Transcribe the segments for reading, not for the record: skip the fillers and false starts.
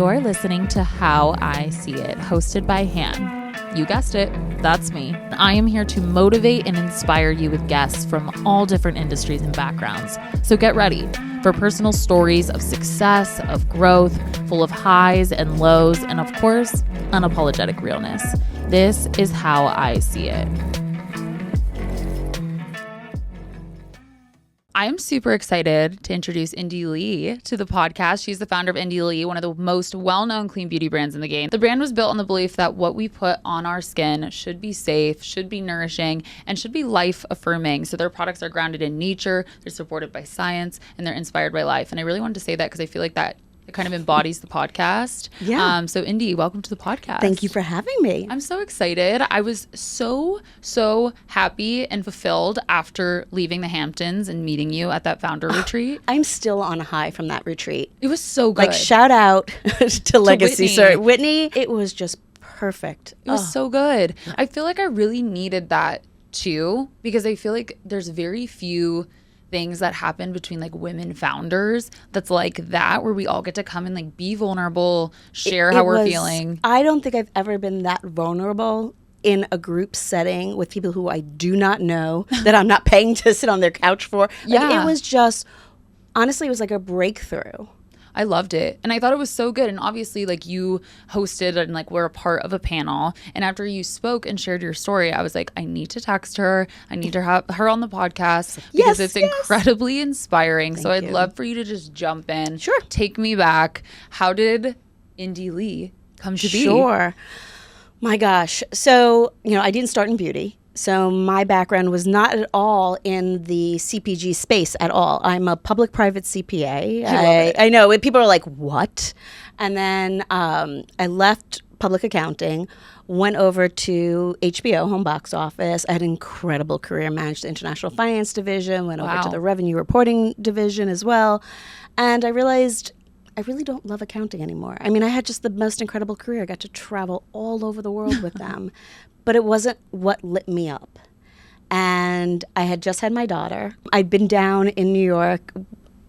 You're listening to How I See It, hosted by Han. You guessed it, that's me. I am here to motivate and inspire you with guests from all different industries and backgrounds. So get ready for personal stories of success, of growth, full of highs and lows, and of course, unapologetic realness. This is How I See It. I am super excited to introduce Indy Lee to the podcast. She's the founder of Indy Lee, one of the most well-known clean beauty brands in the game. The brand was built on the belief that what we put on our skin should be safe, should be nourishing, and should be life-affirming. So their products are grounded in nature, they're supported by science, and they're inspired by life. And I really wanted to say that because I feel like that it kind of embodies the podcast. Yeah. So Indy, welcome to the podcast. Thank you for having me. I'm so excited. I was so happy and fulfilled after leaving the Hamptons and meeting you at that founder retreat. I'm still on a high from that retreat. It was so good. Like, shout out to Legacy. Whitney. Sorry, Whitney. It was just perfect. It was so good. I feel like I really needed that too, because I feel like there's very few things that happen between like women founders that's like that, where we all get to come and like be vulnerable, share how we're feeling. I don't think I've ever been that vulnerable in a group setting with people who I do not know, that I'm not paying to sit on their couch for. Like, it was just, honestly, it was like a breakthrough. I loved it. And I thought it was so good. And obviously, like, you hosted and like were a part of a panel. And after you spoke and shared your story, I was like, I need to text her. I need to have her on the podcast because it's incredibly inspiring. So I'd love for you to just jump in. Sure. Take me back. How did Indy Lee come to be? Sure. My gosh. So, I didn't start in beauty. So my background was not at all in the CPG space at all. I'm a public-private CPA. I know. People are like, what? And then I left public accounting, went over to HBO, home box office. I had an incredible career, managed the international finance division, went over to the revenue reporting division as well. And I realized I really don't love accounting anymore. I mean, I had just the most incredible career. I got to travel all over the world with them. But it wasn't what lit me up. And I had just had my daughter. I'd been down in New York,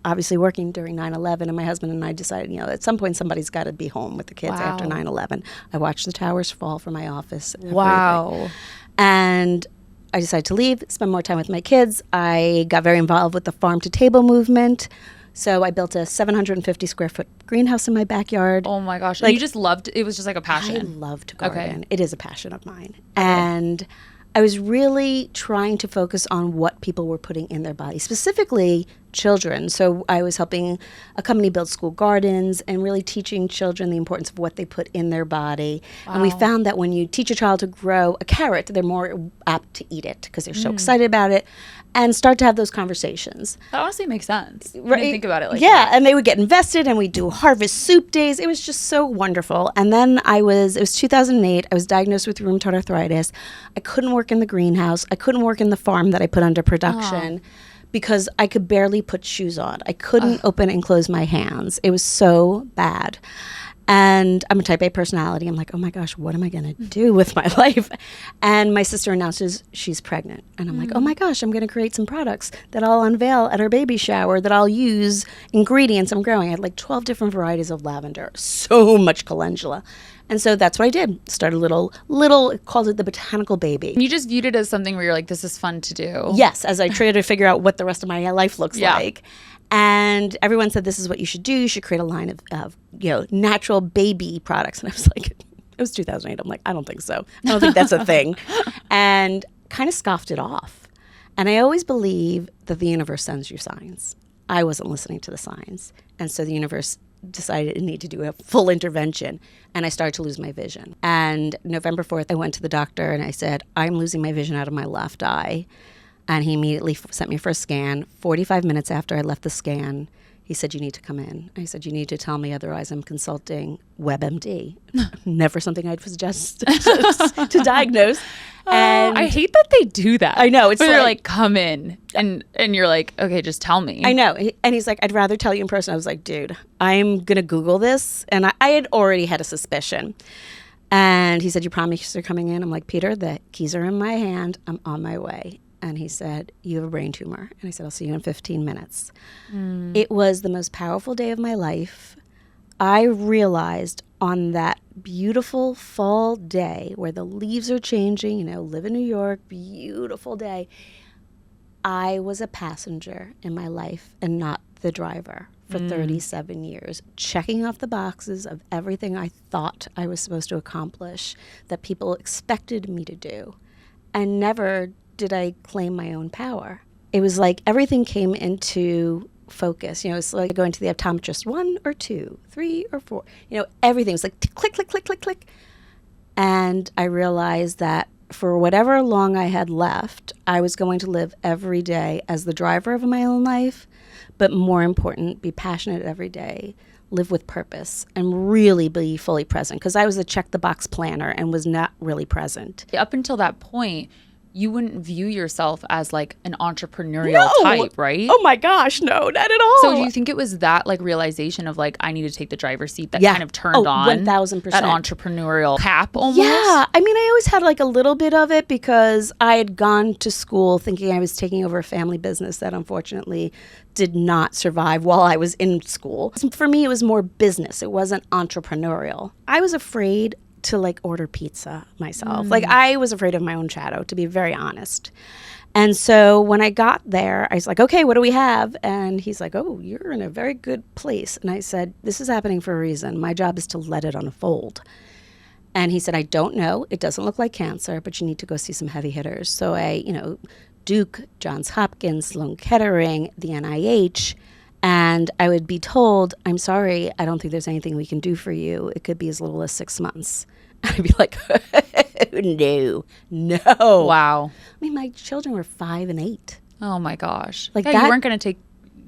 obviously working during 9/11, and my husband and I decided, at some point somebody's got to be home with the kids after 9/11. I watched the towers fall from my office. Wow. And I decided to leave, spend more time with my kids. I got very involved with the farm-to-table movement. So I built a 750 square foot greenhouse in my backyard. Oh my gosh. And you just loved it. It was just like a passion. I love to garden. Okay. It is a passion of mine. And I was really trying to focus on what people were putting in their body, specifically children. So I was helping a company build school gardens and really teaching children the importance of what they put in their body. Wow. And we found that when you teach a child to grow a carrot, they're more apt to eat it because they're so excited about it and start to have those conversations. That honestly makes sense. Right. I didn't think about it like that. And they would get invested and we'd do harvest soup days. It was just so wonderful. And then it was 2008. I was diagnosed with rheumatoid arthritis. I couldn't work in the greenhouse. I couldn't work in the farm that I put under production. Because I could barely put shoes on. I couldn't open and close my hands. It was so bad. And I'm a type A personality. I'm like, oh my gosh, what am I going to do with my life? And my sister announces she's pregnant. And I'm like, oh my gosh, I'm going to create some products that I'll unveil at her baby shower, that I'll use ingredients I'm growing. I had like 12 different varieties of lavender, so much calendula. And so that's what I did. Started little, called it the botanical baby. And you just viewed it as something where you're like, this is fun to do. Yes, as I tried to figure out what the rest of my life looks like. And everyone said, this is what you should do. You should create a line of natural baby products. And I was like, it was 2008. I'm like, I don't think so. I don't think that's a thing. And kind of scoffed it off. And I always believe that the universe sends you signs. I wasn't listening to the signs. And so the universe decided it needed to do a full intervention, and I started to lose my vision. And November 4th, I went to the doctor and I said, I'm losing my vision out of my left eye. And he immediately sent me for a scan. 45 minutes after I left the scan, he said, you need to come in. I said, you need to tell me, otherwise I'm consulting WebMD. Never something I'd suggest to diagnose. And I hate that they do that. I know. It's but they're like, come in. And you're like, okay, just tell me. I know. And he's like, I'd rather tell you in person. I was like, dude, I'm going to Google this. And I had already had a suspicion. And he said, you promise you're coming in? I'm like, Peter, the keys are in my hand. I'm on my way. And he said, you have a brain tumor. And I said, I'll see you in 15 minutes. It was the most powerful day of my life. I realized on that beautiful fall day where the leaves are changing, you know, live in New York, beautiful day, I was a passenger in my life and not the driver for 37 years, checking off the boxes of everything I thought I was supposed to accomplish, that people expected me to do. And never did I claim my own power. It was like everything came into focus. You know, it's like going to the optometrist, 1 or 2, 3 or 4. You know, everything was like click, click, click, click, click. And I realized that for whatever long I had left, I was going to live every day as the driver of my own life, but more important, be passionate every day, live with purpose, and really be fully present. Because I was a check-the-box planner and was not really present. Up until that point, you wouldn't view yourself as like an entrepreneurial type, right? Oh my gosh, no, not at all. So do you think it was that like realization of like, I need to take the driver's seat that kind of turned on 1000%. that entrepreneurial cap almost? Yeah. I mean, I always had like a little bit of it because I had gone to school thinking I was taking over a family business that unfortunately did not survive while I was in school. For me, it was more business. It wasn't entrepreneurial. I was afraid to like order pizza myself. Like I was afraid of my own shadow, to be very honest. And so when I got there, I was like, okay, what do we have? And he's like, oh, you're in a very good place. And I said, this is happening for a reason. My job is to let it unfold. And he said, I don't know. It doesn't look like cancer, but you need to go see some heavy hitters. So I, you know, Duke, Johns Hopkins, Sloan Kettering, the NIH, and I would be told, I'm sorry, I don't think there's anything we can do for you. It could be as little as 6 months. I'd be like, no. Wow. I mean, my children were 5 and 8. Oh my gosh. Like yeah, that, you weren't going to take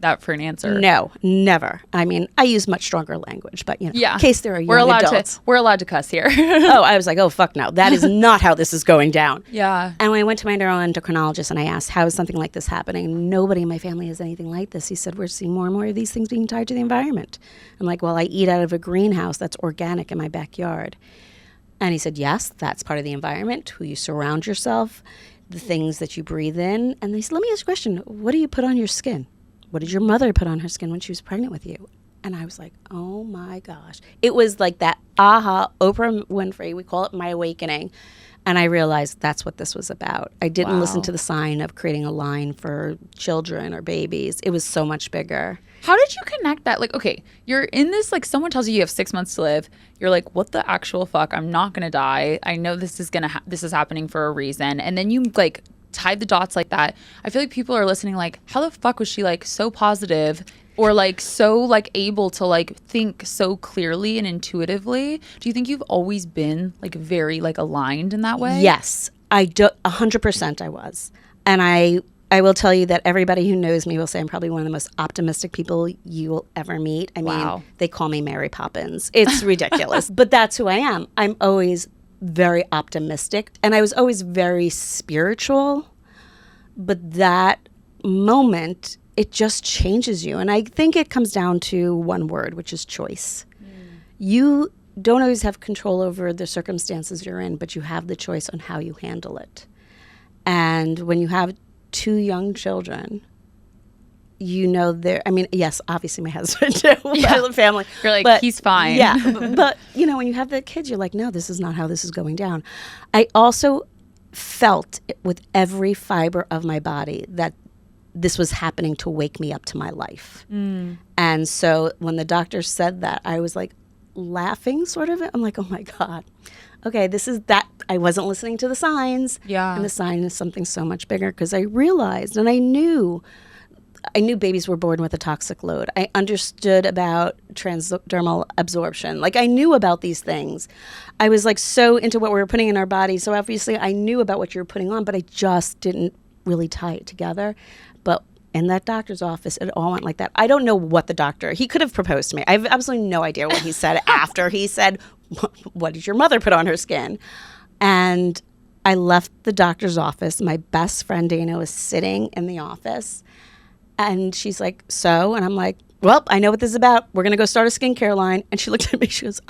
that for an answer. No, never. I mean, I use much stronger language, but you know, in case there are young adults. We're allowed to cuss here. Oh, I was like, oh, fuck no. That is not how this is going down. Yeah. And when I went to my neuroendocrinologist and I asked, how is something like this happening? Nobody in my family has anything like this. He said, we're seeing more and more of these things being tied to the environment. I'm like, well, I eat out of a greenhouse that's organic in my backyard. And he said, yes, that's part of the environment, who you surround yourself, the things that you breathe in. And he said, let me ask you a question. What do you put on your skin? What did your mother put on her skin when she was pregnant with you? And I was like, oh my gosh. It was like that aha, Oprah Winfrey, we call it my awakening. And I realized that's what this was about. I didn't listen to the sign of creating a line for children or babies. It was so much bigger. How did you connect that? Like, okay, you're in this, like someone tells you have 6 months to live. You're like, what the actual fuck? I'm not going to die. I know this is this is happening for a reason. And then you like tied the dots like that. I feel like people are listening like, how the fuck was she like so positive or like so like able to like think so clearly and intuitively? Do you think you've always been like very like aligned in that way? Yes, I do. 100% I was. And I will tell you that everybody who knows me will say I'm probably one of the most optimistic people you will ever meet. I mean, they call me Mary Poppins. It's ridiculous, but that's who I am. I'm always very optimistic, and I was always very spiritual, but that moment, it just changes you. And I think it comes down to one word, which is choice. You don't always have control over the circumstances you're in, but you have the choice on how you handle it. And when you have 2 young children, you know, I mean, yes, obviously my husband too, my family. You're like, but, he's fine. Yeah, but you know, when you have the kids, you're like, no, this is not how this is going down. I also felt with every fiber of my body that this was happening to wake me up to my life. And so when the doctor said that, I was like laughing sort of. I'm like, oh my God. Okay, this is that. I wasn't listening to the signs. Yeah. And the sign is something so much bigger, because I realized, and I knew babies were born with a toxic load. I understood about transdermal absorption. Like I knew about these things. I was like so into what we were putting in our body. So obviously I knew about what you were putting on, but I just didn't really tie it together. But in that doctor's office, it all went like that. I don't know what the doctor, he could have proposed to me. I have absolutely no idea what he said after he said, what did your mother put on her skin? And I left the doctor's office. My best friend, Dana, was sitting in the office. And she's like, so? And I'm like, well, I know what this is about. We're going to go start a skincare line. And she looked at me. She goes,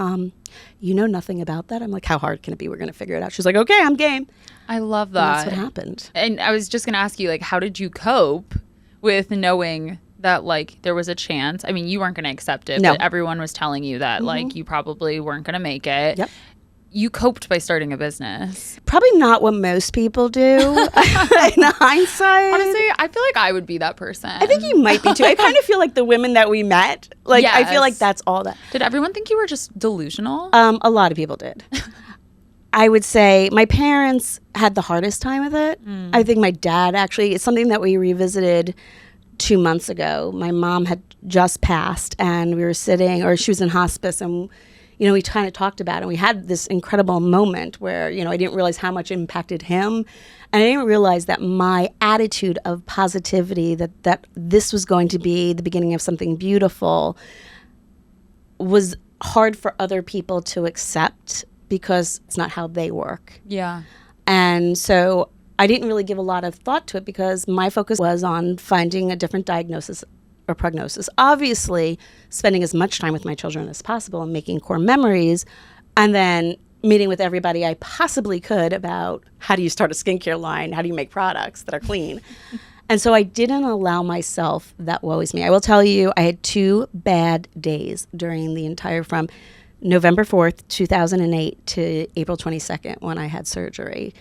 you know nothing about that? I'm like, how hard can it be? We're going to figure it out. She's like, okay, I'm game. I love that. And that's what happened. And I was just going to ask you, like, how did you cope with knowing that like there was a chance? I mean, you weren't going to accept it, No. but everyone was telling you that like you probably weren't going to make it. Yep. You coped by starting a business. Probably not what most people do in hindsight. Honestly, I feel like I would be that person. I think you might be too. I kind of feel like the women that we met, like I feel like Yes. that's all that. Did everyone think you were just delusional? A lot of people did. I would say my parents had the hardest time with it. I think my dad actually, it's something that we revisited 2 months ago. My mom had just passed and we were sitting, or she was in hospice, and you know, we kind of talked about it, and we had this incredible moment where, you know, I didn't realize how much it impacted him. And I didn't realize that my attitude of positivity, that this was going to be the beginning of something beautiful, was hard for other people to accept because it's not how they work. Yeah. And so I didn't really give a lot of thought to it because my focus was on finding a different diagnosis or prognosis. Obviously, spending as much time with my children as possible and making core memories, and then meeting with everybody I possibly could about how do you start a skincare line, how do you make products that are clean. And so I didn't allow myself that woe is me. I will tell you, I had 2 bad days during the entire, from November 4th, 2008 to April 22nd when I had surgery.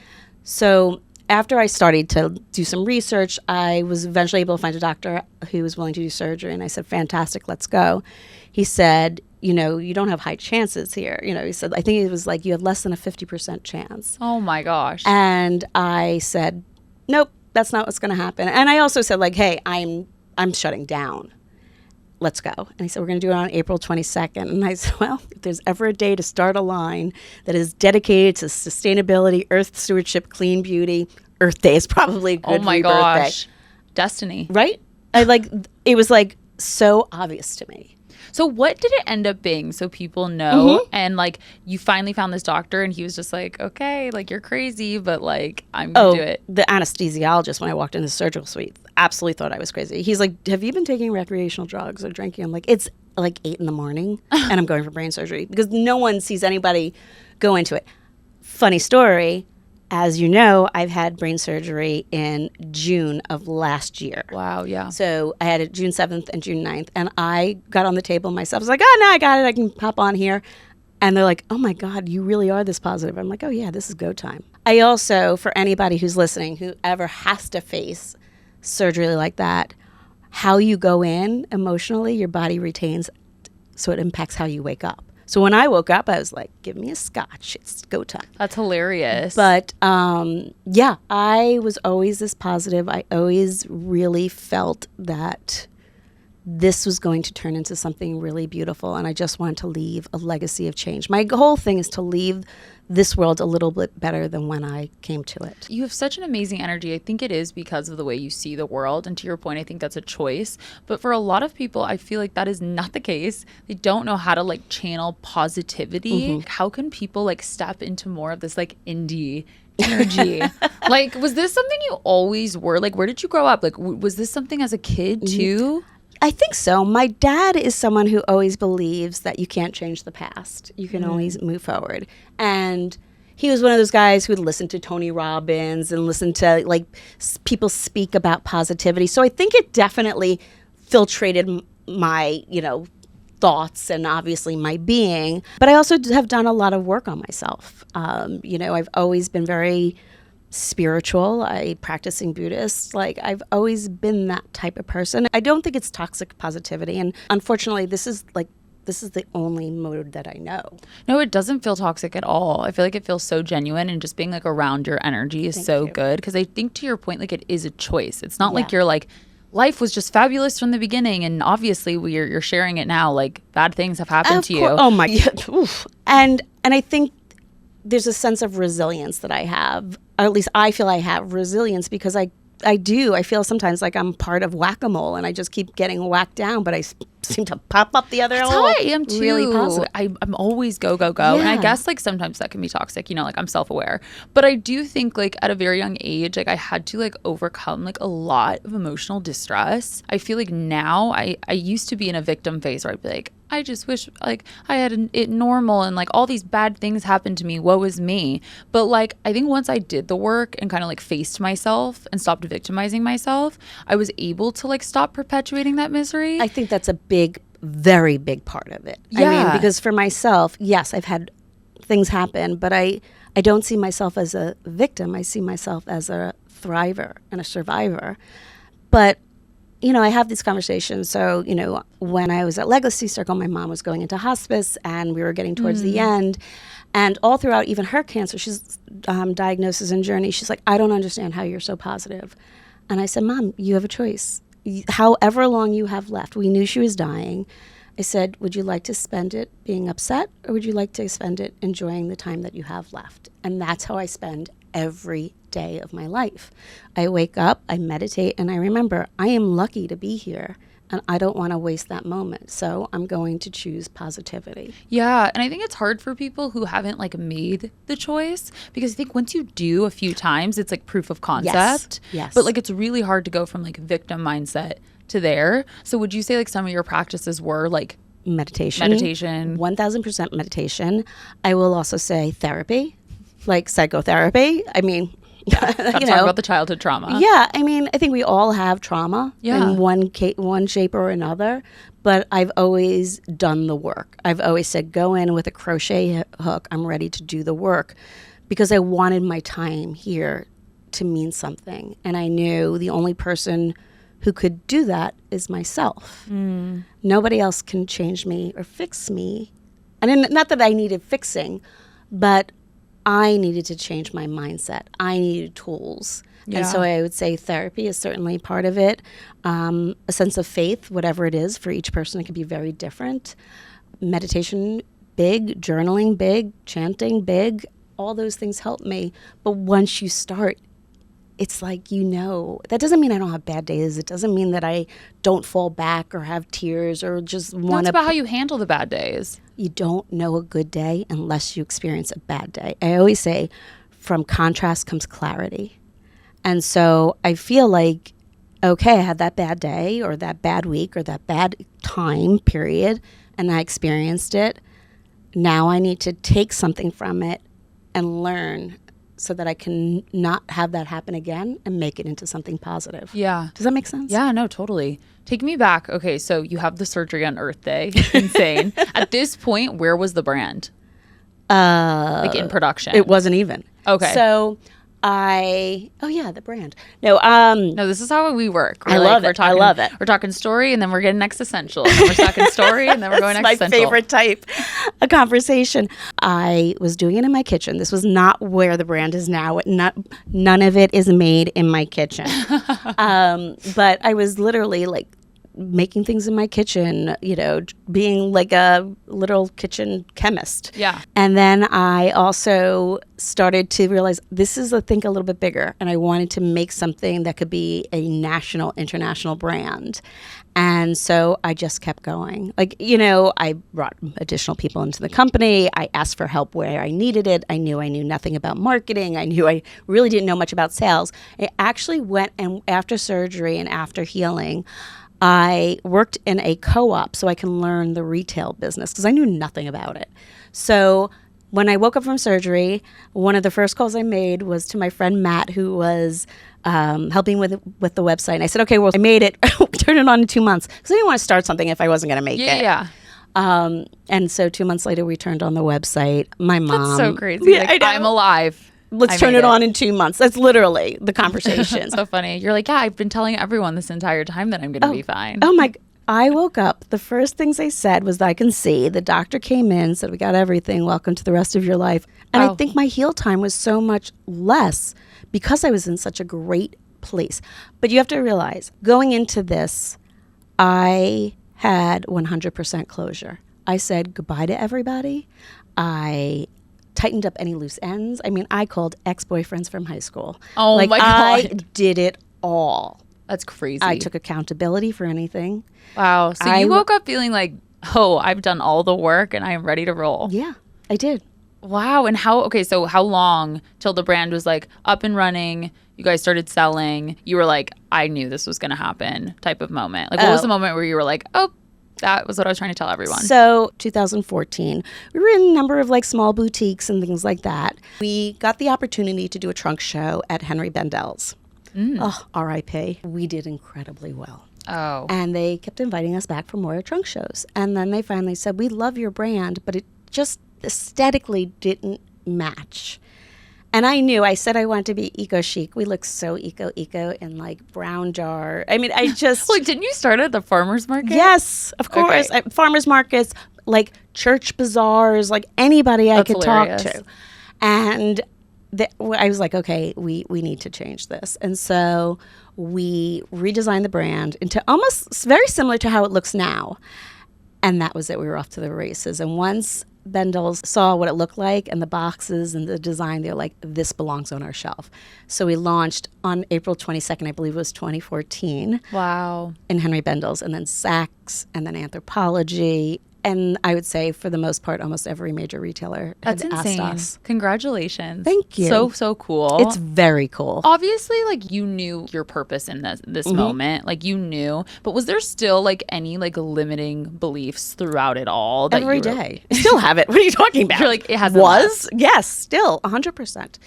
So after I started to do some research, I was eventually able to find a doctor who was willing to do surgery. And I said, fantastic, let's go. He said, you know, you don't have high chances here. You know, he said, I think it was like you have less than a 50% chance. Oh my gosh. And I said, nope, that's not what's going to happen. And I also said, like, hey, I'm shutting down. Let's go. And he said, we're going to do it on April 22nd. And I said, well, if there's ever a day to start a line that is dedicated to sustainability, earth stewardship, clean beauty, Earth Day is probably a good Oh my rebirth gosh. day. Destiny. Right? It was like so obvious to me. So what did it end up being, so people know? And like you finally found this doctor and he was just like, okay, like you're crazy, but like I'm gonna do it. The anesthesiologist, when I walked in the surgical suite, absolutely thought I was crazy. He's like, have you been taking recreational drugs or drinking? I'm like, it's like 8 a.m. and I'm going for brain surgery, because no one sees anybody go into it. Funny story. As you know, I've had brain surgery in June of last year. Wow, yeah. So I had it June 7th and June 9th. And I got on the table myself. I was like, oh, no, I got it. I can hop on here. And they're like, oh, my God, you really are this positive. I'm like, oh, yeah, this is go time. I also, for anybody who's listening, who ever has to face surgery like that, how you go in emotionally, your body retains, so it impacts how you wake up. So when I woke up, I was like, give me a scotch. It's go time. That's hilarious. But yeah, I was always this positive. I always really felt that this was going to turn into something really beautiful. And I just wanted to leave a legacy of change. My whole thing is to leave this world a little bit better than when I came to it. You have such an amazing energy. I think it is because of the way you see the world. And to your point, I think that's a choice. But for a lot of people, I feel like that is not the case. They don't know how to like channel positivity. How can people like step into more of this like indie energy? Like, was this something you always were? Like, where did you grow up? Like, was this something as a kid too? I think so. My dad is someone who always believes that you can't change the past. You can always move forward. And he was one of those guys who would listen to Tony Robbins and listen to like people speak about positivity. So I think it definitely filtrated my, thoughts and obviously my being. But I also have done a lot of work on myself. I've always been very spiritual. I practicing Buddhist. Like, I've always been that type of person. I don't think it's toxic positivity. And unfortunately, this is the only mode that I know. No, it doesn't feel toxic at all. I feel like it feels so genuine, and just being like around your energy is so good. Because I think, to your point, like, it is a choice. It's not like you're like, life was just fabulous from the beginning, and obviously you're sharing it now. Like, bad things have happened to you. Oh my, oof. And I think there's a sense of resilience that I have, or at least I feel I have resilience, because I feel sometimes like I'm part of whack-a-mole and I just keep getting whacked down, but I seem to pop up the other. That's how I am too. Really positive. I'm always go. And I guess like sometimes that can be toxic, like I'm self-aware. But I do think like at a very young age, like I had to like overcome like a lot of emotional distress. I feel like now I used to be in a victim phase where I'd be like, I just wish like I had it normal and like all these bad things happened to me. Woe is me. But like, I think once I did the work and kind of like faced myself and stopped victimizing myself, I was able to like stop perpetuating that misery. I think that's a very big part of it. Yeah. I mean, because for myself, yes, I've had things happen, but I don't see myself as a victim. I see myself as a thriver and a survivor. But, you know, I have these conversations. So, you know, when I was at Legacy Circle, my mom was going into hospice and we were getting towards the end. And all throughout, even her cancer, she's diagnosis and journey, she's like, I don't understand how you're so positive. And I said, Mom, you have a choice. However long you have left, we knew she was dying. I said, would you like to spend it being upset or would you like to spend it enjoying the time that you have left? And that's how I spend every day of my life. I wake up, I meditate, and I remember I am lucky to be here and I don't want to waste that moment. So I'm going to choose positivity. Yeah. And I think it's hard for people who haven't like made the choice because I think once you do a few times, it's like proof of concept. Yes. But like it's really hard to go from like victim mindset to there. So would you say like some of your practices were like meditation? 1000% meditation. I will also say therapy, like psychotherapy. I mean, yeah, talk about the childhood trauma. Yeah, I mean, I think we all have trauma in one shape or another, but I've always done the work. I've always said, go in with a crochet hook. I'm ready to do the work because I wanted my time here to mean something. And I knew the only person who could do that is myself. Nobody else can change me or fix me. And not that I needed fixing, but I needed to change my mindset. I needed tools. Yeah. And so I would say therapy is certainly part of it. A sense of faith, whatever it is, for each person, it can be very different. Meditation, big. Journaling, big. Chanting, big. All those things help me. But once you start, it's like, you know, that doesn't mean I don't have bad days. It doesn't mean that I don't fall back or have tears or just want to. It's about how you handle the bad days. You don't know a good day unless you experience a bad day. I always say from contrast comes clarity. And so I feel like, okay, I had that bad day or that bad week or that bad time period, and I experienced it. Now I need to take something from it and learn so that I can not have that happen again and make it into something positive. Yeah. Does that make sense? Yeah, no, totally. Take me back. Okay, so you have the surgery on Earth Day. Insane. At this point, where was the brand? Like in production? It wasn't even. Okay. So the brand. No, this is how we work. I love it. I love it. We're talking story and then we're getting existential. And then we're talking story and then we're going That's existential. my favorite type of conversation. I was doing it in my kitchen. This was not where the brand is now. None of it is made in my kitchen. But I was literally like making things in my kitchen, you know, being like a little kitchen chemist. Yeah. And then I also started to realize this is, I think, a little bit bigger. And I wanted to make something that could be a national, international brand. And so I just kept going. Like, you know, I brought additional people into the company. I asked for help where I needed it. I knew nothing about marketing. I knew I really didn't know much about sales. I actually went, and after surgery and after healing, I worked in a co-op so I can learn the retail business because I knew nothing about it. So when I woke up from surgery, one of the first calls I made was to my friend Matt, who was helping with the website. And I said, okay, well, I made it. Turn it on in 2 months because I didn't want to start something if I wasn't going to make it. Yeah. And so 2 months later, we turned on the website. My mom. That's so crazy. Yeah, like, I'm alive. Let's turn it on in 2 months. That's literally the conversation. So funny. You're like, yeah, I've been telling everyone this entire time that I'm going to be fine. Oh my! I woke up. The first things they said was, "I can see." The doctor came in, said, "We got everything. Welcome to the rest of your life." And I think my heal time was so much less because I was in such a great place. But you have to realize, going into this, I had 100% closure. I said goodbye to everybody. I tightened up any loose ends. I mean, I called ex-boyfriends from high school. Oh my God. I did it all. That's crazy. I took accountability for anything. Wow. So you woke up feeling like, oh, I've done all the work and I am ready to roll. Yeah, I did. Wow. And how long till the brand was like up and running, you guys started selling, you were like, I knew this was going to happen type of moment? Like what was the moment where you were like, oh, That was what I was trying to tell everyone. So 2014, we were in a number of like small boutiques and things like that. We got the opportunity to do a trunk show at Henry Bendel's. Oh, R.I.P. We did incredibly well. Oh. And they kept inviting us back for more trunk shows. And then they finally said, we love your brand, but it just aesthetically didn't match. And I said I wanted to be eco chic. We look so eco in like brown jar. I mean, I just. Like, didn't you start at the farmer's market? Yes, of course. Okay. Farmers markets, like church bazaars, like anybody I could hilarious. talk to. And I was like, okay, we need to change this. And so we redesigned the brand into almost very similar to how it looks now. And that was it. We were off to the races. And once Bendel's saw what it looked like and the boxes and the design, they're like, this belongs on our shelf. So we launched on April 22nd, I believe it was 2014. Wow. In Henry Bendel's, and then Saks, and then Anthropologie. And I would say, for the most part, almost every major retailer That's had insane. asked us. Congratulations. Thank you. So cool. It's very cool. Obviously, like, you knew your purpose in this moment. Like, you knew. But was there still, like, any, like, limiting beliefs throughout it all? That Every day. I still have it. What are you talking about? You're like, it hasn't Was? Yes, still, 100%.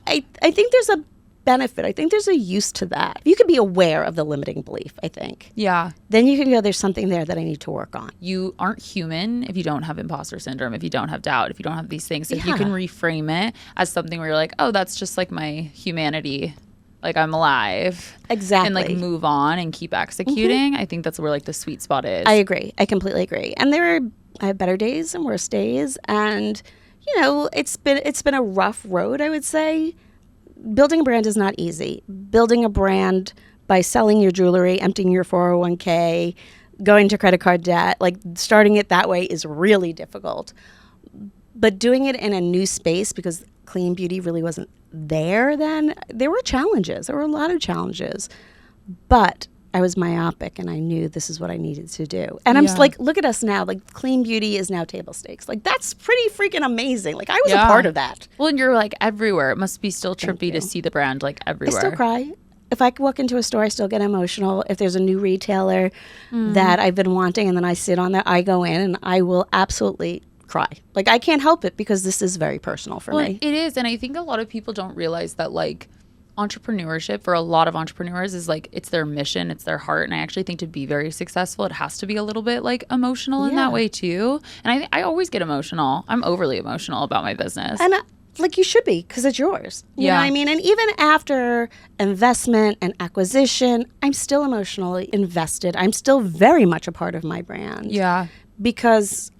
I think there's a benefit. I think there's a use to that. You could be aware of the limiting belief, I think. Yeah. Then you can go, there's something there that I need to work on. You aren't human if you don't have imposter syndrome, if you don't have doubt, if you don't have these things. If you Yeah. can reframe it as something where you're like, oh, that's just like my humanity. Like, I'm alive. Exactly. And like move on and keep executing. I think that's where like the sweet spot is. I agree. I completely agree. And I have better days and worse days. And, you know, it's been a rough road, I would say. Building a brand is not easy. Building a brand by selling your jewelry, emptying your 401k, going to credit card debt, like starting it that way is really difficult. But doing it in a new space, because clean beauty really wasn't there then, there were challenges. There were a lot of challenges. But I was myopic and I knew this is what I needed to do. And I'm just like, look at us now. Like, clean beauty is now table stakes. Like, that's pretty freaking amazing. Like, I was a part of that. Well, and you're like everywhere. It must be still trippy to see the brand like everywhere. I still cry. If I walk into a store, I still get emotional. If there's a new retailer that I've been wanting and then I sit on there, I go in and I will absolutely cry. Like, I can't help it because this is very personal for me. It is. And I think a lot of people don't realize that, like, entrepreneurship for a lot of entrepreneurs is like, it's their mission, it's their heart. And I actually think to be very successful, it has to be a little bit like emotional in that way too. And I always get emotional. I'm overly emotional about my business. And like, you should be, because it's yours. You know what I mean? And even after investment and acquisition, I'm still emotionally invested. I'm still very much a part of my brand. Yeah. Because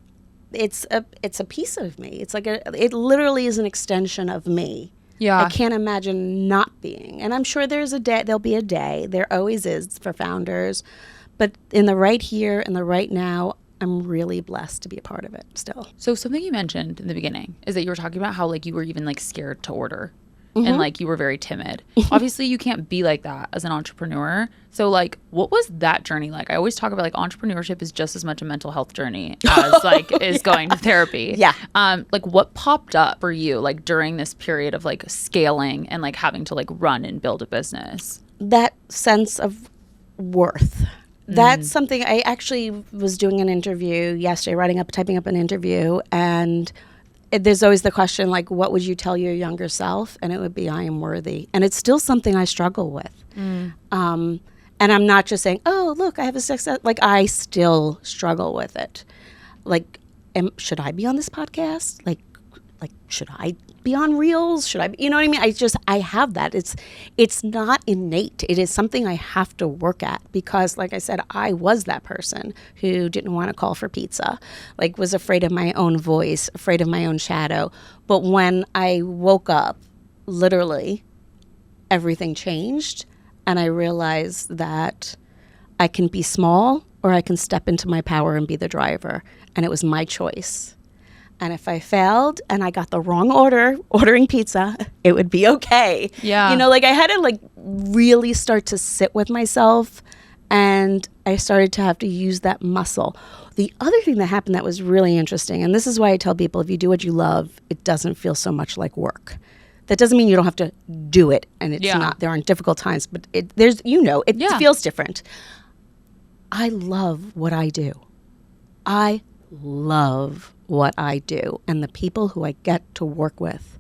it's a piece of me. It's like it literally is an extension of me. Yeah. I can't imagine not being. And I'm sure there'll be a day. There always is for founders. But in the right here and the right now, I'm really blessed to be a part of it still. So something you mentioned in the beginning is that you were talking about how like you were even like scared to order and like you were very timid. Obviously you can't be like that as an entrepreneur. So like, what was that journey like? I always talk about like entrepreneurship is just as much a mental health journey as like is going to therapy. Yeah. Like, what popped up for you like during this period of like scaling and like having to like run and build a business? That sense of worth. That's something. I actually was doing an interview yesterday, typing up an interview, and there's always the question, like, what would you tell your younger self? And it would be, I am worthy. And it's still something I struggle with. And I'm not just saying, oh, look, I have a success. Like, I still struggle with it. Like, should I be on this podcast? Like, should I be on Reels? Should I be, you know what I mean? I have that. It's not innate. It is something I have to work at because, like I said, I was that person who didn't want to call for pizza, like was afraid of my own voice, afraid of my own shadow. But when I woke up, literally, everything changed. And I realized that I can be small or I can step into my power and be the driver. And it was my choice. And if I failed and I got the wrong ordering pizza, it would be okay. Yeah. You know, like I had to like really start to sit with myself and I started to have to use that muscle. The other thing that happened that was really interesting, and this is why I tell people, if you do what you love, it doesn't feel so much like work. That doesn't mean you don't have to do it and it's not, there aren't difficult times, but it feels different. I love what I do. I love what I do and the people who I get to work with.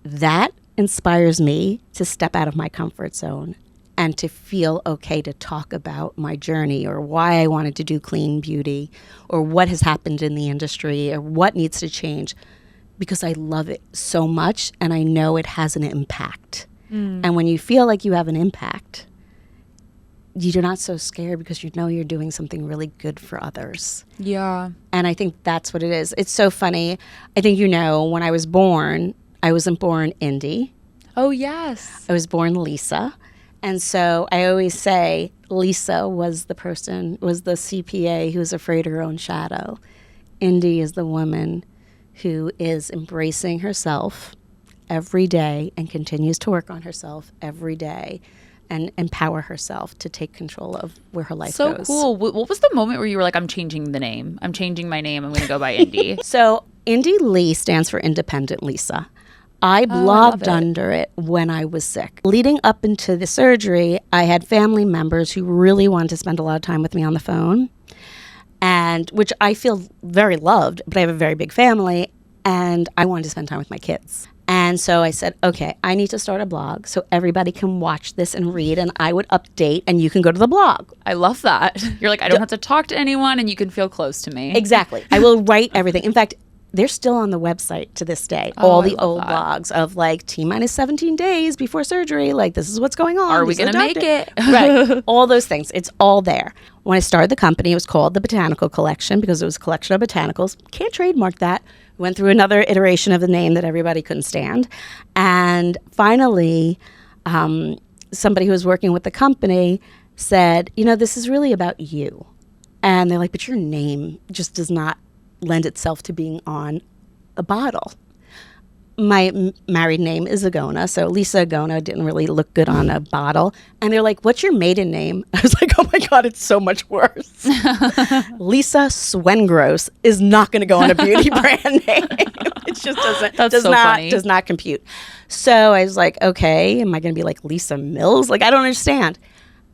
That inspires me to step out of my comfort zone and to feel okay to talk about my journey or why I wanted to do clean beauty or what has happened in the industry or what needs to change, because I love it so much and I know it has an impact. And when you feel like you have an impact, you're not so scared because you know you're doing something really good for others. Yeah. And I think that's what it is. It's so funny. I think, when I was born, I wasn't born Indy. Oh, yes. I was born Lisa. And so I always say Lisa was the CPA who was afraid of her own shadow. Indy is the woman who is embracing herself every day and continues to work on herself every day and empower herself to take control of where her life goes. So cool. What was the moment where you were like, I'm changing the name. I'm changing my name. I'm going to go by Indy. So Indy Lee stands for Independent Lisa. I blogged under it when I was sick. Leading up into the surgery, I had family members who really wanted to spend a lot of time with me on the phone, and which I feel very loved, but I have a very big family, and I wanted to spend time with my kids. And so I said, okay, I need to start a blog so everybody can watch this and read, and I would update, and you can go to the blog. I love that. You're like, I don't have to talk to anyone, and you can feel close to me. Exactly. I will write everything. In fact, they're still on the website to this day. All the old blogs of like T-minus 17 days before surgery. Like, this is what's going on. Are we going to make it? Right. All those things. It's all there. When I started the company, it was called the Botanical Collection because it was a collection of botanicals. Can't trademark that. Went through another iteration of the name that everybody couldn't stand. And finally, somebody who was working with the company said, this is really about you. And they're like, but your name just does not lend itself to being on a bottle. My married name is Agona, so Lisa Agona didn't really look good on a bottle. And they're like, what's your maiden name? I was like, oh my God, it's so much worse. Lisa Swengross is not going to go on a beauty brand name. It just does not compute. So I was like, okay, am I going to be like Lisa Mills? Like, I don't understand.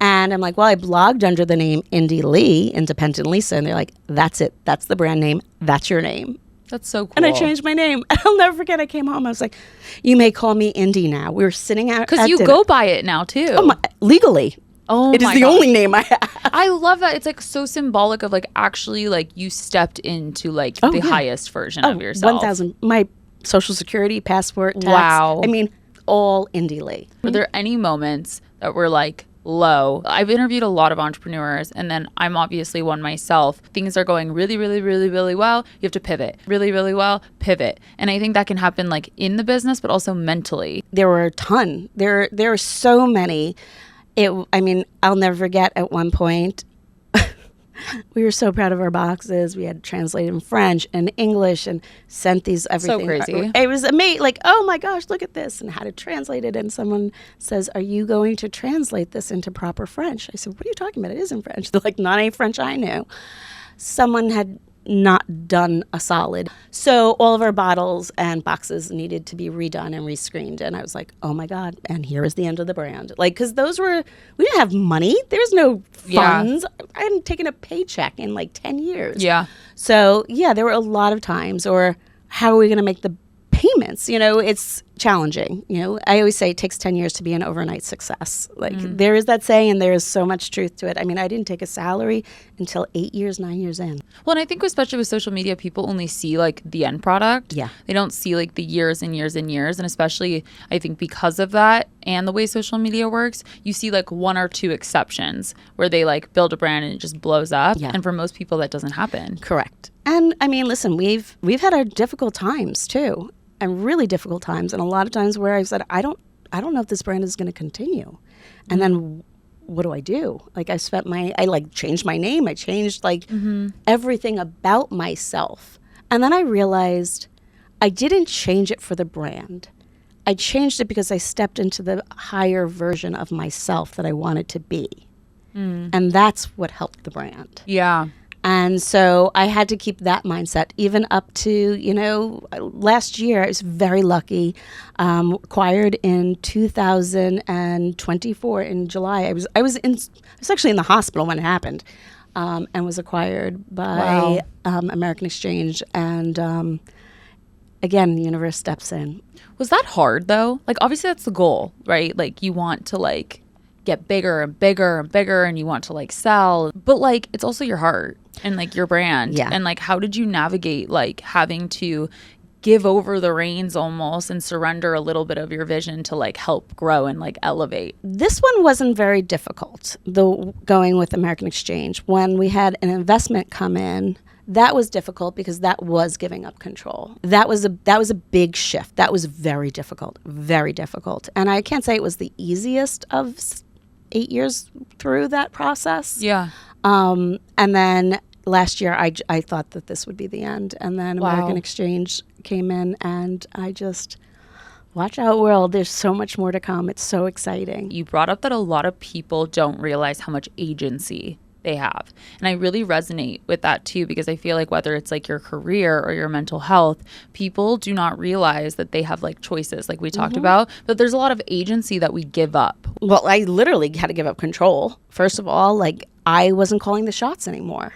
And I'm like, well, I blogged under the name Indy Lee, Independent Lisa. And they're like, that's it. That's the brand name. That's your name. That's so cool. And I changed my name. I'll never forget. I came home. I was like, you may call me Indy now. We were sitting out. Because you go by it now, too. Legally. Oh, it is the only name I have. I love that. It's like so symbolic of like actually like you stepped into like the highest version of yourself. 1,000. My social security, passport, tax. Wow. I mean, all Indy Lee. Were there any moments that were like low? I've interviewed a lot of entrepreneurs, and then I'm obviously one myself. Things are going really, really, really, really well. You have to pivot. Really, really well, pivot. And I think that can happen like in the business, but also mentally. There were a ton. There are so many. I'll never forget at one point, we were so proud of our boxes. We had translated in French and English and sent these everything. So crazy. It was amazing. Like, oh my gosh, look at this, and how to translate it. And someone says, are you going to translate this into proper French? I said, what are you talking about? It is in French. They're like, not any French I knew. Someone had not done a solid. So all of our bottles and boxes needed to be redone and rescreened. And I was like, oh my God. And here is the end of the brand. Like, because we didn't have money. There's no funds. Yeah. I hadn't taken a paycheck in like 10 years. Yeah. So there were a lot of times, or how are we going to make the payments? It's challenging. I always say it takes 10 years to be an overnight success. Like there is that saying, and there is so much truth to it. I mean, I didn't take a salary until 9 years in. Well, and I think especially with social media, people only see like the end product. Yeah. They don't see like the years and years and years. And especially I think because of that and the way social media works, you see like one or two exceptions where they like build a brand and it just blows up. Yeah. And for most people that doesn't happen. Correct. And I mean, listen, we've had our difficult times too. And really difficult times, and a lot of times where I've said, I don't know if this brand is going to continue. And then what do I do? Like I changed my name. I changed everything about myself. And then I realized I didn't change it for the brand. I changed it because I stepped into the higher version of myself that I wanted to be. And that's what helped the brand. Yeah. And so I had to keep that mindset even up to, last year I was very lucky, acquired in 2024 in July. I was actually in the hospital when it happened. and was acquired by American Exchange. And again, the universe steps in. Was that hard though? Like obviously that's the goal, right? Like you want to like get bigger and bigger and bigger and you want to like sell, but like it's also your heart and like your brand. Yeah. And like how did you navigate like having to give over the reins almost and surrender a little bit of your vision to like help grow and like elevate? This one wasn't very difficult, though, going with American Exchange. When we had an investment come in, that was difficult because that was giving up control. That was a big shift. That was very difficult, very difficult. And I can't say it was the easiest of 8 years through that process. Yeah. And then last year, I thought that this would be the end. And then American Exchange came in, and I just, watch out, world. There's so much more to come. It's so exciting. You brought up that a lot of people don't realize how much agency they have. And I really resonate with that too, because I feel like whether it's like your career or your mental health, people do not realize that they have like choices like we talked about, but there's a lot of agency that we give up. Well, I literally had to give up control. First of all, like I wasn't calling the shots anymore.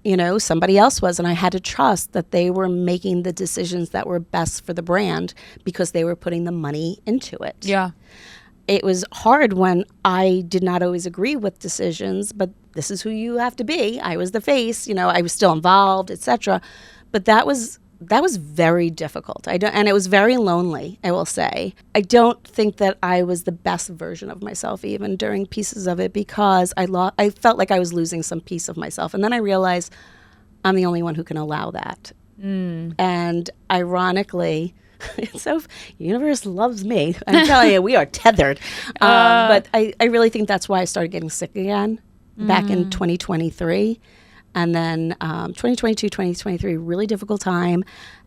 You know, somebody else was, and I had to trust that they were making the decisions that were best for the brand because they were putting the money into it. Yeah. It was hard when I did not always agree with decisions, but this is who you have to be. I was the face, you know, I was still involved, etc. But that was very difficult. And it was very lonely, I will say. I don't think that I was the best version of myself even during pieces of it because I felt like I was losing some piece of myself. And then I realized I'm the only one who can allow that. And ironically, it's so universe loves me. I'm telling you, we are tethered. But I really think that's why I started getting sick again back in 2023. And then 2022, 2023, really difficult time.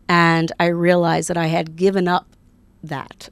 And I realized that I had given up that,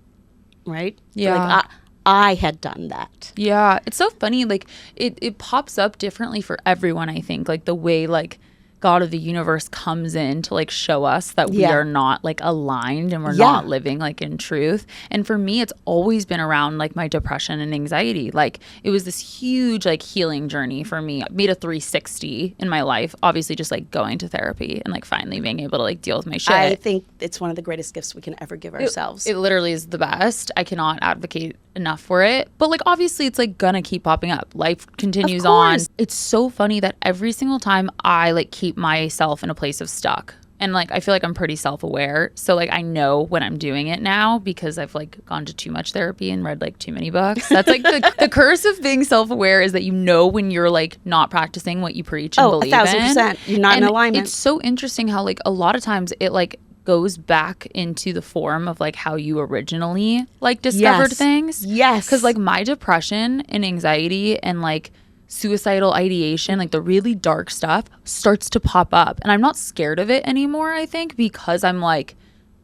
right? Yeah. Like I had done that. Yeah. It's so funny. Like it pops up differently for everyone, I think. Like the way like God of the universe comes in to like show us that we are not like aligned and we're not living like in truth. And for me, it's always been around like my depression and anxiety. Like it was this huge like healing journey for me. I made a 360 in my life, obviously just like going to therapy and like finally being able to like deal with my shit. I think it's one of the greatest gifts we can ever give ourselves. It literally is the best. I cannot advocate enough for it. But like obviously it's like gonna keep popping up. Life continues on. It's so funny that every single time I like keep myself in a place of stuck. And like I feel like I'm pretty self-aware. So like I know when I'm doing it now because I've like gone to too much therapy and read like too many books. That's like the curse of being self-aware is that you know when you're like not practicing what you preach and believe in. 1,000%. You're not in alignment. It's so interesting how like a lot of times it like goes back into the form of like how you originally like discovered things. Yes. Because like my depression and anxiety and like suicidal ideation, like the really dark stuff starts to pop up. And I'm not scared of it anymore, I think, because I'm like,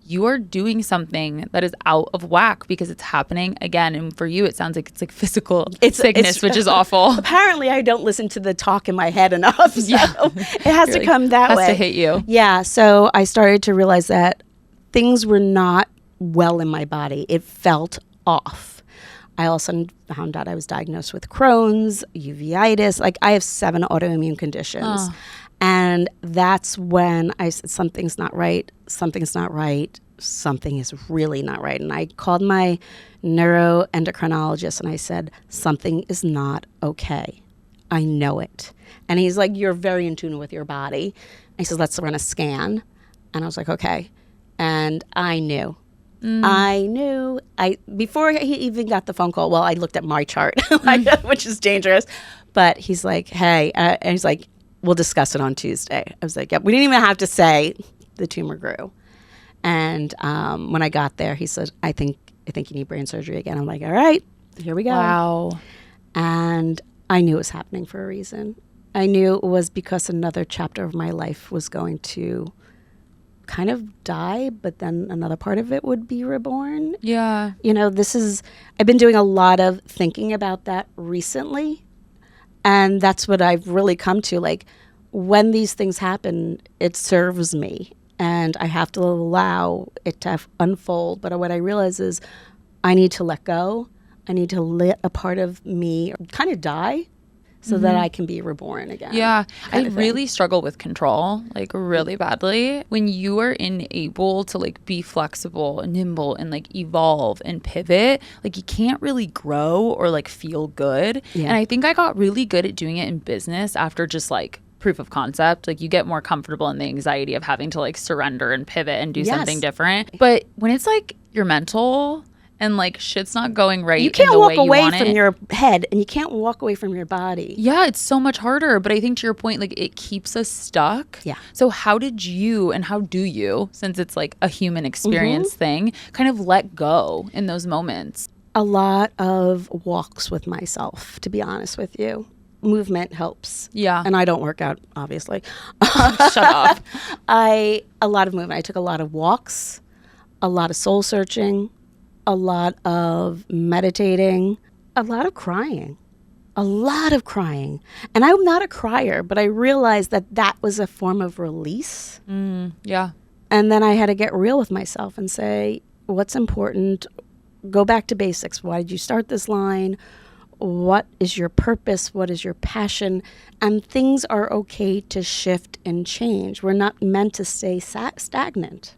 you are doing something that is out of whack because it's happening again. And for you, it sounds like it's like physical sickness, which is awful. Apparently, I don't listen to the talk in my head enough. So it has to come that way. Has to hit you. Yeah. So I started to realize that things were not well in my body. It felt off. I also found out I was diagnosed with Crohn's, uveitis. Like I have 7 autoimmune conditions. And that's when I said, something's not right. Something's not right. Something is really not right. And I called my neuroendocrinologist and I said, something is not okay. I know it. And he's like, you're very in tune with your body. And he says, let's run a scan. And I was like, okay. And I knew. Before he even got the phone call, well, I looked at my chart, which is dangerous. But he's like, hey, and he's like, we'll discuss it on Tuesday. I was like, yep. We didn't even have to say the tumor grew. And when I got there, he said, I think you need brain surgery again. I'm like, all right, here we go. Wow. And I knew it was happening for a reason. I knew it was because another chapter of my life was going to kind of die, but then another part of it would be reborn. Yeah. You know, I've been doing a lot of thinking about that recently. And that's what I've really come to. Like, when these things happen, it serves me. And I have to allow it to unfold. But what I realize is I need to let go. I need to let a part of me kind of die so that I can be reborn again. Yeah. I kind of really struggle with control, like really badly. When you are able to like be flexible and nimble and like evolve and pivot, like you can't really grow or like feel good. Yeah. And I think I got really good at doing it in business after just like proof of concept. Like you get more comfortable in the anxiety of having to like surrender and pivot and do something different. But when it's like your mental and like shit's not going right, You can't in the walk way you away want from it, your head, and you can't walk away from your body. yeah, it's so much harder. But I think to your point, like it keeps us stuck. Yeah. So how did you and how do you, since it's like a human experience thing, kind of let go in those moments? A lot of walks with myself, to be honest with you. Movement helps. Yeah. And I don't work out, obviously. Shut up. A lot of movement. I took a lot of walks, a lot of soul searching, a lot of meditating, a lot of crying. A lot of crying. And I'm not a crier, but I realized that that was a form of release. Yeah. And then I had to get real with myself and say, what's important? Go back to basics. Why did you start this line? What is your purpose? What is your passion? And things are okay to shift and change. We're not meant to stay stagnant.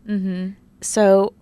So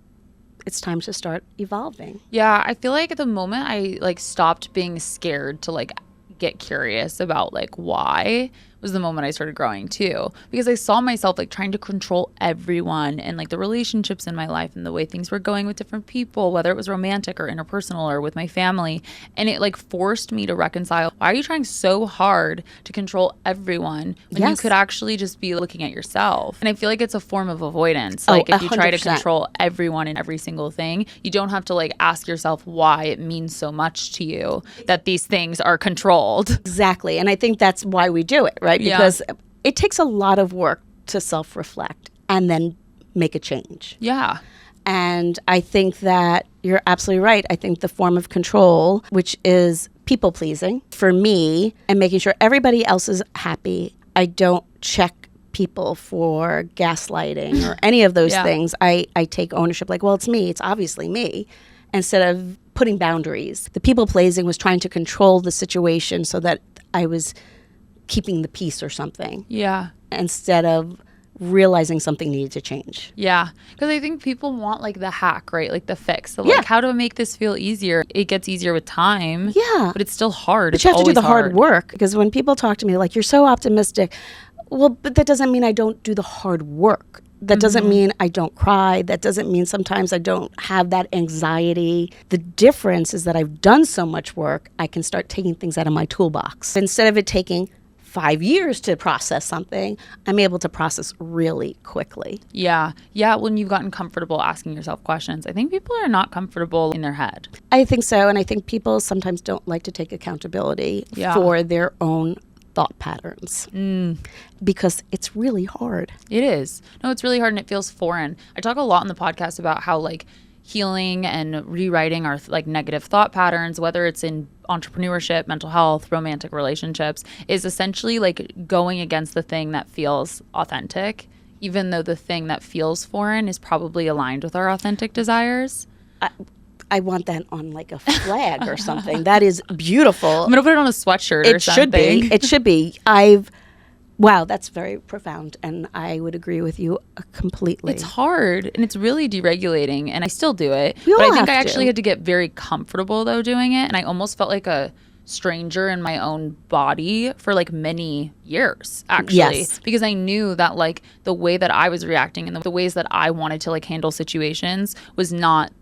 it's time to start evolving. Yeah, I feel like at the moment I like stopped being scared to like get curious about like why was the moment I started growing too, because I saw myself like trying to control everyone and like the relationships in my life and the way things were going with different people, whether it was romantic or interpersonal or with my family. And it like forced me to reconcile, why are you trying so hard to control everyone when you could actually just be looking at yourself? And I feel like it's a form of avoidance. Like if you try to 100%. control everyone and every single thing, you don't have to like ask yourself why it means so much to you that these things are controlled. Exactly. And I think that's why we do it, right? Yeah. Because it takes a lot of work to self-reflect and then make a change. Yeah. And I think that you're absolutely right. I think the form of control, which is people pleasing for me and making sure everybody else is happy, I don't check people for gaslighting or any of those things. I take ownership like, well, it's me. It's obviously me. Instead of putting boundaries. The people pleasing was trying to control the situation so that I was keeping the peace or something. Yeah. Instead of realizing something needed to change. Yeah. Because I think people want like the hack, right? Like the fix. So like, how do I make this feel easier? It gets easier with time. Yeah. But it's still hard. But you have to do the hard work. Because when people talk to me like, you're so optimistic. Well, but that doesn't mean I don't do the hard work. That doesn't mean I don't cry. That doesn't mean sometimes I don't have that anxiety. The difference is that I've done so much work, I can start taking things out of my toolbox. Instead of it taking 5 years to process something, I'm able to process really quickly. Yeah. Yeah. When you've gotten comfortable asking yourself questions, I think people are not comfortable in their head. I think so. And I think people sometimes don't like to take accountability for their own thought patterns because it's really hard. It is. No, it's really hard and it feels foreign. I talk a lot in the podcast about how like healing and rewriting our like negative thought patterns, whether it's in entrepreneurship, mental health, romantic relationships, is essentially like going against the thing that feels authentic, even though the thing that feels foreign is probably aligned with our authentic desires. I want that on like a flag or something. That is beautiful. I'm going to put it on a sweatshirt or something. It should be. Wow, that's very profound. And I would agree with you completely. It's hard and it's really deregulating and I still do it. We all but I think have I actually to. had to get very comfortable though doing it. And I almost felt like a stranger in my own body for like many years actually. Yes. Because I knew that like the way that I was reacting and the ways that I wanted to like handle situations was not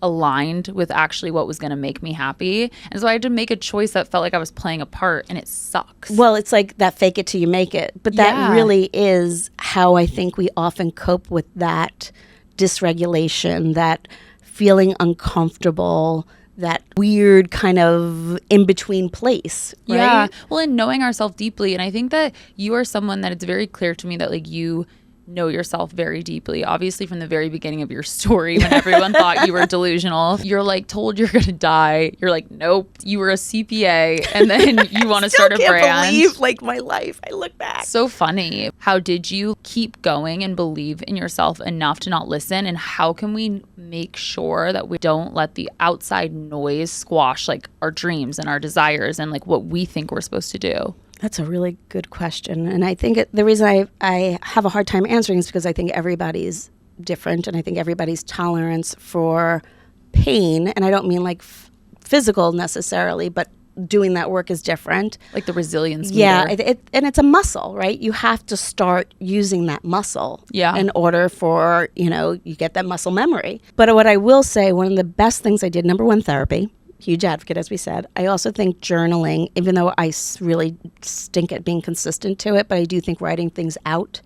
aligned with actually what was going to make me happy. And so I had to make a choice that felt like I was playing a part and it sucks. Well, it's like that fake it till you make it. But that really is how I think we often cope with that dysregulation, that feeling uncomfortable, that weird kind of in-between place, right? Yeah. Well, and knowing ourselves deeply. And I think that you are someone that it's very clear to me that like you know yourself very deeply. Obviously, from the very beginning of your story, when everyone thought you were delusional, you're like told you're gonna die. You're like, nope, you were a CPA, and then you want to start a brand. I believe like my life. I look back. So funny. How did you keep going and believe in yourself enough to not listen? And how can we make sure that we don't let the outside noise squash like our dreams and our desires and like what we think we're supposed to do? That's a really good question. And I think the reason I have a hard time answering is because I think everybody's different. And I think everybody's tolerance for pain, and I don't mean like physical necessarily, but doing that work is different. Like the resilience meter. Yeah, and it's a muscle, right? You have to start using that muscle in order for, you get that muscle memory. But what I will say, one of the best things I did, number one, therapy. Huge advocate, as we said. I also think journaling, even though I really stink at being consistent to it, but I do think writing things out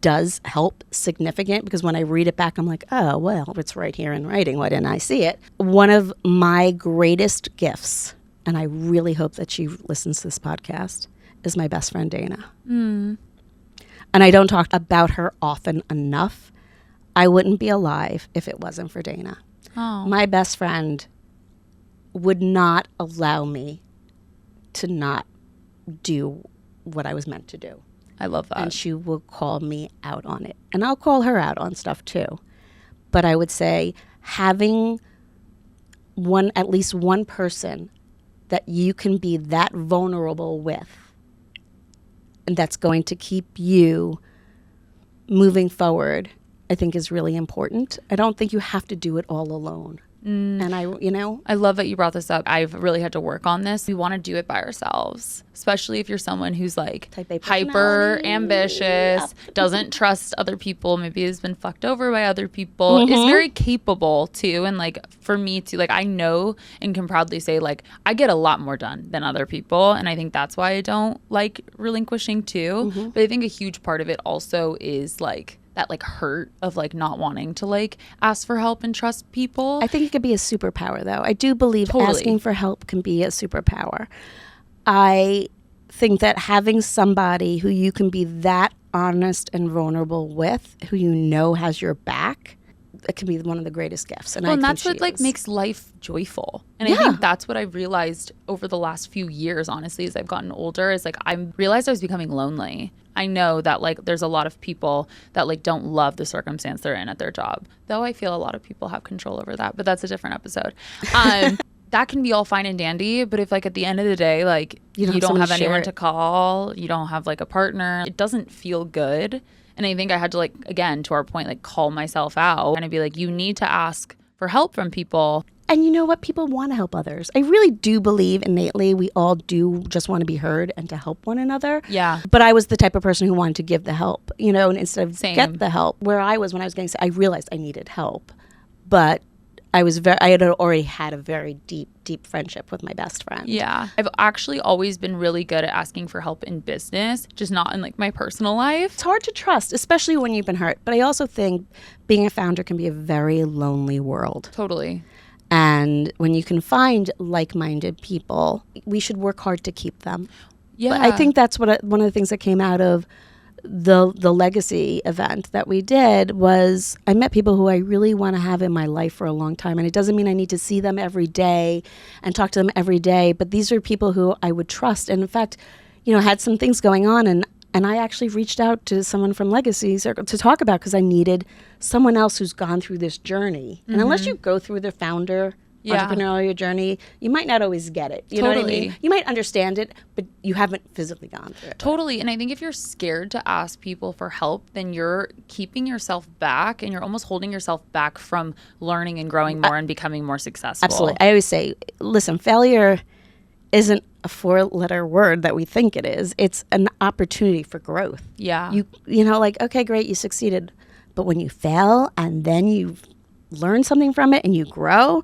does help significant, because when I read it back, I'm like, oh, well, it's right here in writing. Why didn't I see it? One of my greatest gifts, and I really hope that she listens to this podcast, is my best friend, Dana. And I don't talk about her often enough. I wouldn't be alive if it wasn't for Dana. Oh. My best friend would not allow me to not do what I was meant to do. I love that. And she will call me out on it. And I'll call her out on stuff too. But I would say having at least one person that you can be that vulnerable with, and that's going to keep you moving forward, I think is really important. I don't think you have to do it all alone. And I love that you brought this up. I've really had to work on this. We want to do it by ourselves, especially if you're someone who's like Type A hyper personality. ambitious, doesn't trust other people, maybe has been fucked over by other people, is very capable too. And like for me too, like I know and can proudly say like I get a lot more done than other people. And I think that's why I don't like relinquishing too. But I think a huge part of it also is like that like hurt of like not wanting to like ask for help and trust people. I think it could be a superpower, though. I do believe asking for help can be a superpower. I think that having somebody who you can be that honest and vulnerable with, who you know has your back, it can be one of the greatest gifts. And that's what like makes life joyful. And I think that's what I realized over the last few years, honestly, as I've gotten older, is like I realized I was becoming lonely. I know that like there's a lot of people that like don't love the circumstance they're in at their job, though I feel a lot of people have control over that, but that's a different episode. That can be all fine and dandy, but if like at the end of the day, like you don't have anyone to call, you don't have like a partner, it doesn't feel good. And I think I had to like, again, to our point, like call myself out and be like, you need to ask for help from people. And you know what? People want to help others. I really do believe innately we all do just want to be heard and to help one another. Yeah. But I was the type of person who wanted to give the help, and instead of get the help. Where I was when I was getting sick, I realized I needed help. But I had already had a very deep friendship with my best friend. Yeah. I've actually always been really good at asking for help in business, just not in like my personal life. It's hard to trust, especially when you've been hurt. But I also think being a founder can be a very lonely world. Totally. And when you can find like-minded people, we should work hard to keep them. Yeah. But I think that's one of the things that came out of the legacy event that we did was I met people who I really want to have in my life for a long time. And it doesn't mean I need to see them every day and talk to them every day. But these are people who I would trust. And in fact, had some things going on. And I actually reached out to someone from Legacy Circle to talk about, because I needed someone else who's gone through this journey. And unless you go through the founder entrepreneurial journey, you might not always get it. You know what I mean? You might understand it, but you haven't physically gone through it. Totally. And I think if you're scared to ask people for help, then you're keeping yourself back and you're almost holding yourself back from learning and growing more and becoming more successful. Absolutely. I always say, listen, failure isn't a 4-letter word that we think it is. It's an opportunity for growth. Yeah. Like, okay, great, you succeeded. But when you fail and then you learn something from it and you grow,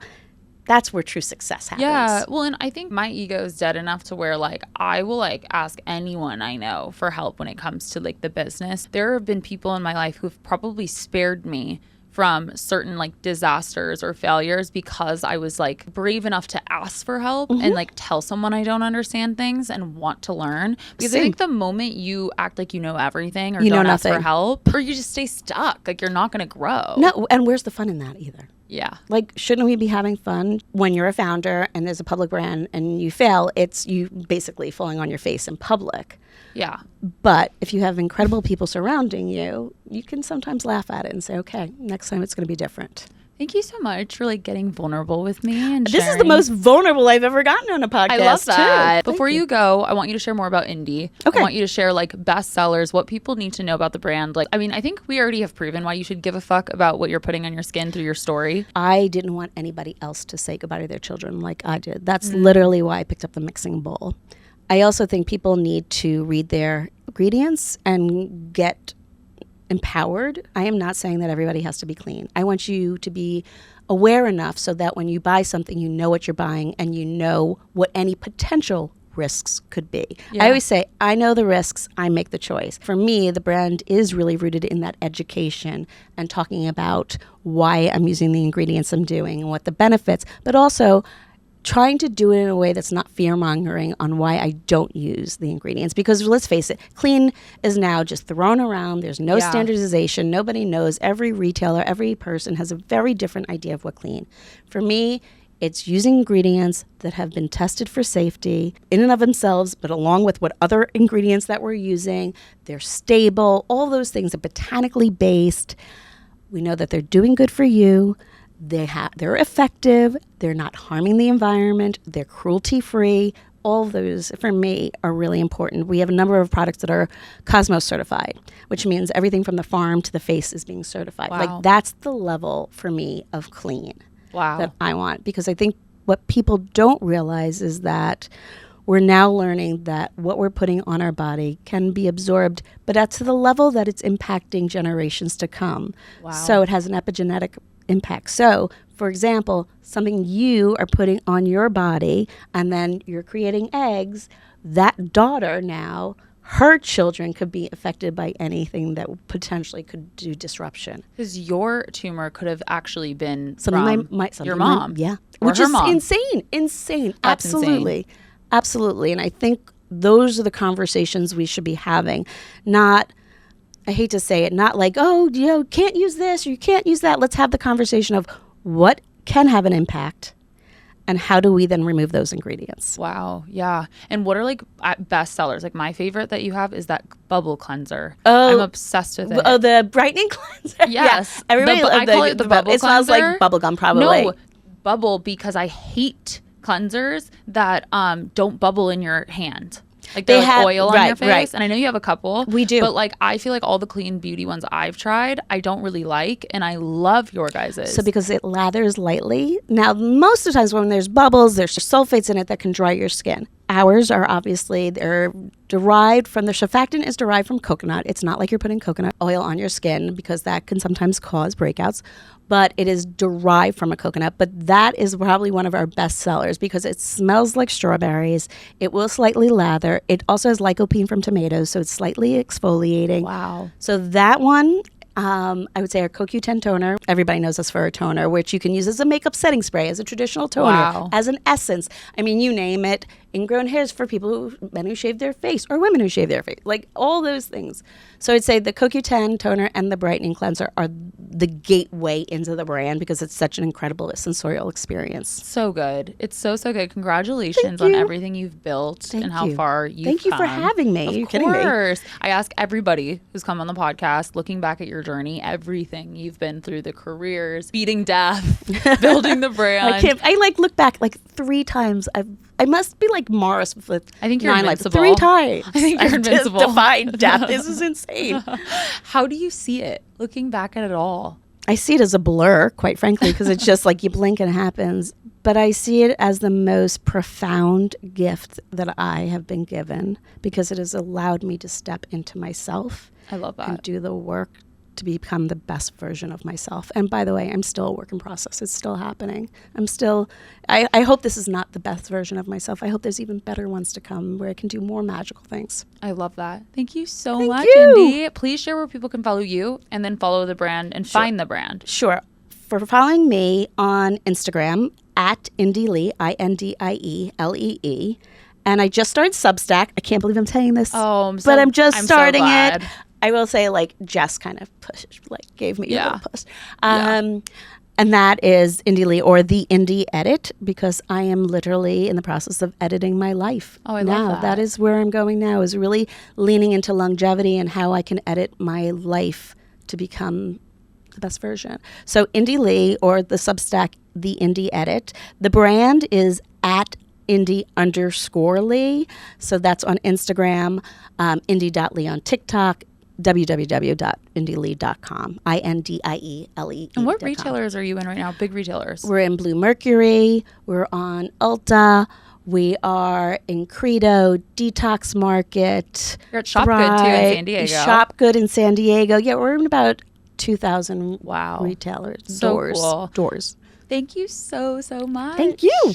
that's where true success happens. Yeah. Well, and I think my ego is dead enough to where like I will like ask anyone I know for help when it comes to like the business. There have been people in my life who've probably spared me from certain like disasters or failures because I was like brave enough to ask for help and like tell someone I don't understand things and want to learn. Because I think the moment you act like you know everything or don't ask for help, or you just stay stuck, like you're not going to grow. No, and where's the fun in that either? Yeah. Like, shouldn't we be having fun when you're a founder and there's a public brand and you fail? It's you basically falling on your face in public. Yeah. But if you have incredible people surrounding you, you can sometimes laugh at it and say, okay, next time it's going to be different. Thank you so much for like getting vulnerable with me and This is the most vulnerable I've ever gotten on a podcast. I love that. Too. Before you go, I want you to share more about Indie. Okay. I want you to share like bestsellers, what people need to know about the brand. Like, I mean, I think we already have proven why you should give a fuck about what you're putting on your skin through your story. I didn't want anybody else to say goodbye to their children like I did. That's literally why I picked up the mixing bowl. I also think people need to read their ingredients and get empowered. I am not saying that everybody has to be clean. I want you to be aware enough so that when you buy something, you know what you're buying and you know what any potential risks could be. Yeah. I always say, I know the risks, I make the choice. For me, the brand is really rooted in that education and talking about why I'm using the ingredients I'm doing and what the benefits, but also trying to do it in a way that's not fear-mongering on why I don't use the ingredients. Because let's face it, clean is now just thrown around. There's no standardization. Nobody knows. Every retailer, every person has a very different idea of what clean. For me, it's using ingredients that have been tested for safety in and of themselves, but along with what other ingredients that we're using. They're stable. All those things are botanically based. We know that they're doing good for you. They're effective. They're not harming the environment. They're cruelty-free. All of those, for me, are really important. We have a number of products that are Cosmos certified, which means everything from the farm to the face is being certified. Wow. Like, that's the level, for me, of clean that I want. Because I think what people don't realize is that we're now learning that what we're putting on our body can be absorbed, but that's to the level that it's impacting generations to come. Wow. So it has an epigenetic impact. So, for example, something you are putting on your body and then you're creating eggs, that daughter now, her children could be affected by anything that potentially could do disruption. Because your tumor could have actually been something from your mom. Which is insane. That's Absolutely. insane. Absolutely. And I think those are the conversations we should be having. Not, I hate to say it, not like, oh, you know, can't use this or you can't use that. Let's have the conversation of what can have an impact and how do we then remove those ingredients. Wow. Yeah. And what are like best sellers? Like my favorite that you have is that bubble cleanser. Oh, I'm obsessed with it. Oh, the brightening cleanser. Yes. Yeah. Everybody I call it the bubble cleanser. It smells like bubblegum probably. No, bubble, because I hate cleansers that don't bubble in your hand. Like they have oil on your face. Right. And I know you have a couple. We do. But like I feel like all the clean beauty ones I've tried, I don't really like. And I love your guys's. So because it lathers lightly. Now, most of the times when there's bubbles, there's sulfates in it that can dry your skin. Ours are obviously, they're derived from, the surfactant is derived from coconut. It's not like you're putting coconut oil on your skin because that can sometimes cause breakouts. But it is derived from a coconut. But that is probably one of our best sellers because it smells like strawberries. It will slightly lather. It also has lycopene from tomatoes, so it's slightly exfoliating. Wow. So that one, I would say our CoQ10 toner. Everybody knows us for our toner, which you can use as a makeup setting spray, as a traditional toner, as an essence. I mean, you name it. Ingrown hairs for people men who shave their face or women who shave their face, like all those things. So I'd say the CoQ10 toner and the brightening cleanser are the gateway into the brand because it's such an incredible sensorial experience. So good. It's so good. Congratulations on everything you've built and how far you've come. Thank you for having me. You're kidding me. Of course. I ask everybody who's come on the podcast, looking back at your journey, everything you've been through, the careers, beating death, building the brand. I like look back like 3 times. I must be like Morris with I think you're 9 invincible. Lives. 3 times. I think you're invincible. Defied death. This is insane. How do you see it looking back at it all? I see it as a blur, quite frankly, because it's just like you blink and it happens. But I see it as the most profound gift that I have been given because it has allowed me to step into myself. I love that. And do the work to become the best version of myself. And by the way, I'm still a work in process. It's still happening. I hope this is not the best version of myself. I hope there's even better ones to come where I can do more magical things. I love that. Thank you so much, you. Indy. Please share where people can follow you and then follow the brand and find the brand. Sure. For following me on Instagram at Indie Lee, INDIELEE. And I just started Substack. I can't believe I'm saying this. Oh, but I'm just starting it. I will say, like, Jess kind of gave me a little push. Yeah. And that is Indie Lee, or the Indie Edit, because I am literally in the process of editing my life. Oh, I love that. That is where I'm going now, is really leaning into longevity and how I can edit my life to become the best version. So Indie Lee, or the Substack, the Indie Edit. The brand is at Indie_Lee. So that's on Instagram, indie.lee on TikTok, www.indielee.com, INDIELEE. And what retailers are you in right now? Big retailers. We're in Blue Mercury. We're on Ulta. We are in Credo, Detox Market. You're at Shop Good too in San Diego. Shop Good in San Diego. Yeah, we're in about 2,000 retailers. So cool. Doors. Thank you so much. Thank you.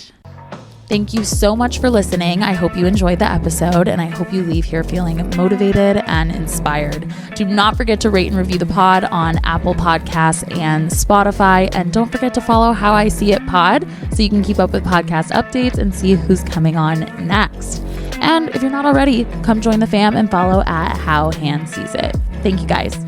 Thank you so much for listening. I hope you enjoyed the episode, and I hope you leave here feeling motivated and inspired. Do not forget to rate and review the pod on Apple Podcasts and Spotify. And don't forget to follow How I See It Pod so you can keep up with podcast updates and see who's coming on next. And if you're not already, come join the fam and follow at How Han Sees It. Thank you guys.